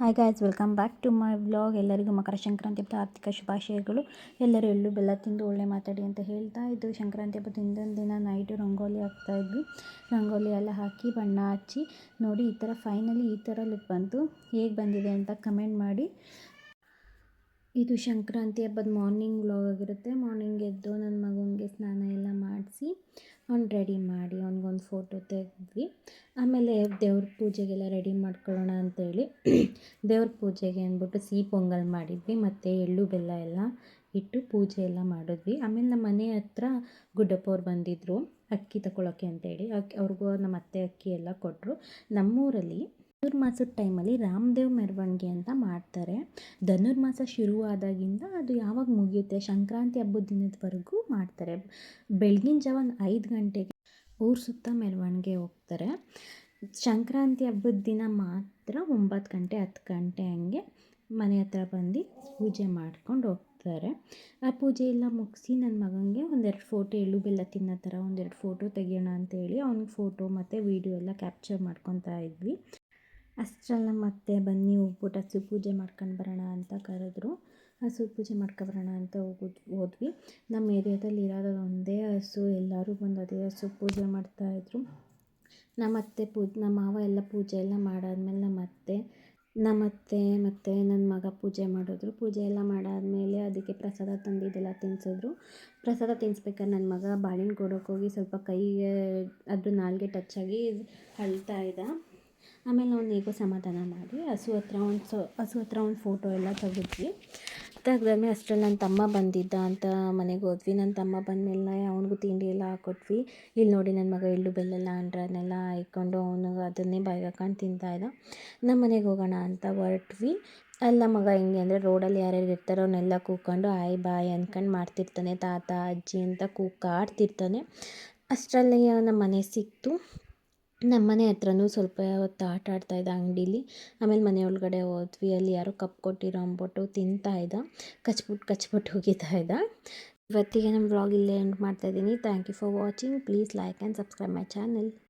Hi guys, welcome back to my vlog. ಎಲ್ಲರಿಗೂ ಮಕರ ಸಂಕ್ರಾಂತಿ ಹಬ್ಬದ ಆರ್ಥಿಕ ಶುಭಾಶಯಗಳು. ಎಲ್ಲರೂ ಎಳ್ಳು ಬೆಲ್ಲ ತಿಂದು ಒಳ್ಳೆ ಮಾತಾಡಿ ಅಂತ ಹೇಳ್ತಾ ಇದು ಸಂಕ್ರಾಂತಿ ಹಬ್ಬದ ಹಿಂದಿನ ದಿನ ನೈಟು ರಂಗೋಲಿ ಹಾಕ್ತಾಯಿದ್ವಿ. ರಂಗೋಲಿ ಎಲ್ಲ ಹಾಕಿ ಬಣ್ಣ ಹಚ್ಚಿ ನೋಡಿ ಈ ಥರ ಫೈನಲಿ ಈ ಥರ ಲುಕ್ ಬಂತು. ಹೇಗೆ ಬಂದಿದೆ ಅಂತ ಕಮೆಂಟ್ ಮಾಡಿ. ಇದು ಸಂಕ್ರಾಂತಿ ಹಬ್ಬದ ಮಾರ್ನಿಂಗ್ ವ್ಲಾಗ್ ಆಗಿರುತ್ತೆ. ಮಾರ್ನಿಂಗ್ ಎದ್ದು ನನ್ನ ಮಗನಿಗೆ ಸ್ನಾನ ಎಲ್ಲ ಮಾಡಿಸಿ ಅವ್ನು ರೆಡಿ ಮಾಡಿ ಅವ್ನಿಗೊಂದು ಫೋಟೋ ತೆಗೆದ್ವಿ. ಆಮೇಲೆ ದೇವ್ರ ಪೂಜೆಗೆಲ್ಲ ರೆಡಿ ಮಾಡ್ಕೊಳ್ಳೋಣ ಅಂತೇಳಿ ದೇವ್ರ ಪೂಜೆಗೆ ಅಂದ್ಬಿಟ್ಟು ಸಿಹಿ ಪೊಂಗಲ್ ಮಾಡಿದ್ವಿ ಮತ್ತು ಎಳ್ಳು ಬೆಲ್ಲ ಎಲ್ಲ ಇಟ್ಟು ಪೂಜೆ ಎಲ್ಲ ಮಾಡಿದ್ವಿ. ಆಮೇಲೆ ನಮ್ಮ ಮನೆ ಹತ್ರ ಗುಡ್ಡಪ್ಪವ್ರು ಬಂದಿದ್ದರು ಅಕ್ಕಿ ತಗೊಳ್ಳೋಕ್ಕೆ ಅಂತೇಳಿ. ಅವ್ರಿಗೂ ನಮ್ಮ ಅತ್ತೆ ಅಕ್ಕಿ ಎಲ್ಲ ಕೊಟ್ಟರು. ನಮ್ಮೂರಲ್ಲಿ ಧನುರ್ಮಾಸದ ಟೈಮಲ್ಲಿ ರಾಮದೇವ್ ಮೆರವಣಿಗೆ ಅಂತ ಮಾಡ್ತಾರೆ. ಧನುರ್ಮಾಸ ಶುರುವಾದಾಗಿಂದ ಅದು ಯಾವಾಗ ಮುಗಿಯುತ್ತೆ ಸಂಕ್ರಾಂತಿ ಹಬ್ಬದ ದಿನದವರೆಗೂ ಮಾಡ್ತಾರೆ. ಬೆಳಗಿನ ಜಾವ 5 ಗಂಟೆಗೆ ಊರು ಸುತ್ತ ಮೆರವಣಿಗೆ ಹೋಗ್ತಾರೆ. ಸಂಕ್ರಾಂತಿ ಹಬ್ಬದ ದಿನ ಮಾತ್ರ 9 ಗಂಟೆ 10 ಗಂಟೆ ಹಂಗೆ ಮನೆ ಹತ್ರ ಬಂದು ಪೂಜೆ ಮಾಡ್ಕೊಂಡು ಹೋಗ್ತಾರೆ. ಆ ಪೂಜೆ ಎಲ್ಲ ಮುಗಿಸಿ ನನ್ನ ಮಗನಿಗೆ ಒಂದೆರಡು ಫೋಟೋ ಎಳ್ಳು ಬೆಲ್ಲ ತಿನ್ನೋ ಥರ ಒಂದೆರಡು ಫೋಟೋ ತೆಗಿಯೋಣ ಅಂತೇಳಿ ಅವ್ನಿಗೆ ಫೋಟೋ ಮತ್ತು ವೀಡಿಯೋ ಎಲ್ಲ ಕ್ಯಾಪ್ಚರ್ ಮಾಡ್ಕೊತಾ ಇದ್ವಿ. ಅಷ್ಟರಲ್ಲ ಮತ್ತೆ ಬನ್ನಿ ಹೋಗ್ಬಿಟ್ಟು ಹಸು ಪೂಜೆ ಮಾಡ್ಕೊಂಡು ಬರೋಣ ಅಂತ ಕರೆದ್ರು. ಹಸು ಪೂಜೆ ಮಾಡ್ಕೊಬರೋಣ ಅಂತ ಹೋದ್ವಿ. ನಮ್ಮ ಏರಿಯಾದಲ್ಲಿ ಇರೋದು ಒಂದೇ ಹಸು. ಎಲ್ಲರೂ ಬಂದು ಅದೇ ಹಸು ಪೂಜೆ ಮಾಡ್ತಾಯಿದ್ರು. ನಮ್ಮ ಮಾವ ಎಲ್ಲ ಪೂಜೆ ಎಲ್ಲ ಮಾಡಾದ್ಮೇಲೆ ನಮ್ಮ ಅತ್ತೆ ಮತ್ತು ನನ್ನ ಮಗ ಪೂಜೆ ಮಾಡಿದ್ರು. ಪೂಜೆ ಎಲ್ಲ ಮಾಡಾದಮೇಲೆ ಅದಕ್ಕೆ ಪ್ರಸಾದ ತಂದಿದ್ದೆಲ್ಲ ತಿನ್ನಿಸಿದ್ರು. ಪ್ರಸಾದ ತಿನ್ನಿಸ್ಬೇಕಾದ್ರೆ ನನ್ನ ಮಗ ಬಾಳೆಹಣ್ಣು ಕೊಡೋಕೆ ಹೋಗಿ ಸ್ವಲ್ಪ ಕೈಗೆ ಅದು ನಾಲಿಗೆ ಟಚ್ ಆಗಿ ಅಳ್ತಾ ಇದ್ದ. ಆಮೇಲೆ ಅವ್ನು ಹೇಗೋ ಸಮಾಧಾನ ಮಾಡಿ ಹಸು ಹತ್ರ ಒಂದು ಫೋಟೋ ಎಲ್ಲ ತೆಗೆದ್ವಿ. ತೆಗ್ದಾದ್ಮೇಲೆ ಅಷ್ಟರಲ್ಲಿ ನನ್ನ ತಮ್ಮ ಬಂದಿದ್ದ ಅಂತ ಮನೆಗೆ ಹೋದ್ವಿ. ನನ್ನ ತಮ್ಮ ಬಂದಮೇಲೆ ಅವ್ನಿಗೂ ತಿಂಡಿ ಎಲ್ಲ ಹಾಕ್ಕೊಟ್ವಿ. ಇಲ್ಲಿ ನೋಡಿ ನನ್ನ ಮಗ ಎಳ್ಳು ಬೆಲ್ಲ ಎಲ್ಲ ಅಂಡ್ರೆ ಅದನ್ನೆಲ್ಲ ಹಾಕ್ಕೊಂಡು ಅವನು ಅದನ್ನೇ ಬಾಯಿಗೆ ಹಾಕೊಂಡು ತಿಂತಾಯಿದ್ದ. ನಮ್ಮ ಮನೆಗೆ ಹೋಗೋಣ ಅಂತ ಹೊರಟ್ವಿ. ಅಲ್ಲ ಮಗ ಹೆಂಗೆ ಅಂದರೆ ರೋಡಲ್ಲಿ ಯಾರ್ಯಾರು ಇರ್ತಾರೋ ಅವನ್ನೆಲ್ಲ ಕೂತ್ಕೊಂಡು ಆಯ್ ಬಾಯ್ ಅಂದ್ಕೊಂಡು ಮಾಡ್ತಿರ್ತಾನೆ. ತಾತ ಅಜ್ಜಿ ಅಂತ ಕೂಗಾಡ್ತಿರ್ತಾನೆ. ಅಷ್ಟರಲ್ಲಿ ನಮ್ಮ ಮನೆ ಸಿಕ್ತು. ನಮ್ಮ ಮನೆ ಹತ್ರನೂ ಸ್ವಲ್ಪ ಹೊತ್ತು ಆಟ ಆಡ್ತಾಯಿದ್ದ ಅಂಗಡೀಲಿ. ಆಮೇಲೆ ಮನೆ ಒಳಗಡೆ ಹೋದ್ವಿ. ಅಲ್ಲಿ ಯಾರೋ ಕಪ್ ಕೊಟ್ಟಿರೋ ಅಂದ್ಬಿಟ್ಟು ತಿಂತಾಯಿದ್ದ. ಕಚ್ಬಿಟ್ಟು ಹೋಗಿತಾ ಇದ್ದ. ಇವತ್ತಿಗೆ ನಮ್ಮ ವ್ಲಾಗ್ ಇಲ್ಲೇ ಎಂಡ್ ಮಾಡ್ತಾಯಿದ್ದೀನಿ. Thank you for watching. Please like and subscribe my channel.